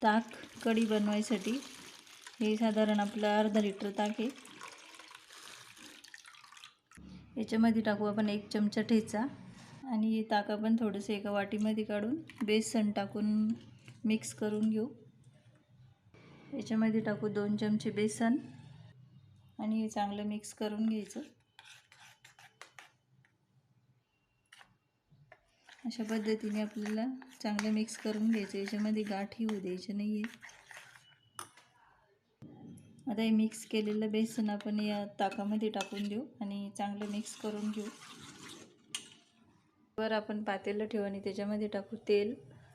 ताक कढी बनवायसाठी हे साधारण आपलं अर्धा लिटर ताक आहे. याच्यामध्ये टाकू आपण 1 चमचा ठेचा आणि हे ताक आपण थोडंसं एका वाटीमध्ये काढून बेसन टाकून मिक्स करून घेऊ. याच्यामध्ये टाकू 2 चमचे बेसन आणि हे चांगलं मिक्स करून घ्यायचं. अशा पद्धतीने आपल्याला चांगलं मिक्स करून घ्यायचं. याच्यामध्ये गाठी होऊ द्यायची नाही आहे. आता हे मिक्स केलेलं बेसन आपण या ताकामध्ये टाकून देऊ आणि चांगलं मिक्स करून घेऊ. वर आपण पातेलं ठेवू आणि त्याच्यामध्ये टाकू तेल.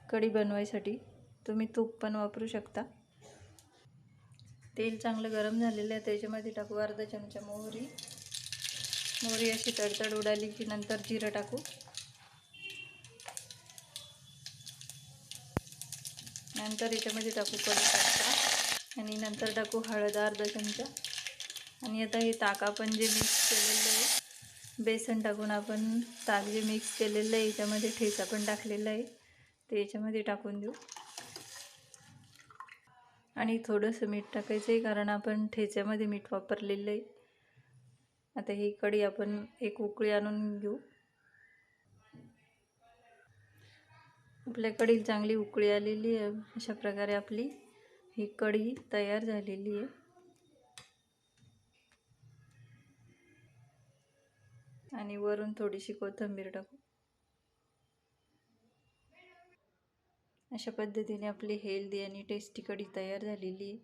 कढी बनवायसाठी तुम्ही तूप पण वापरू शकता. तेल चांगलं गरम झालेलं आहे. त्याच्यामध्ये टाकू अर्धा चमचा मोहरी. मोहरी अशी तडतड उडाली की नंतर जिरं टाकू. नंतर याच्यामध्ये टाकू कढीपत्ता आणि नंतर टाकू हळद अर्धा चमचा. आणि आता हे ताक आपण जे मिक्स केलेलं आहे, बेसन टाकून आपण ताक जे मिक्स केलेलं आहे याच्यामध्ये ठेचा पण टाकलेला आहे ते याच्यामध्ये टाकून देऊ. आणि थोडंसं मीठ टाकायचं आहे कारण आपण ठेच्यामध्ये मीठ वापरलेलं आहे. आता ही कढी आपण एक उकळी आणून घेऊ. आपल्या कढीला चांगली उकळी आलेली आहे. अशा प्रकारे आपली ही कढी तयार झालेली आहे. आणि वरून थोडीशी कोथिंबीर टाकू. अशा पद्धतीने आपली हेल्दी आणि टेस्टी कढी तयार झालेली आहे.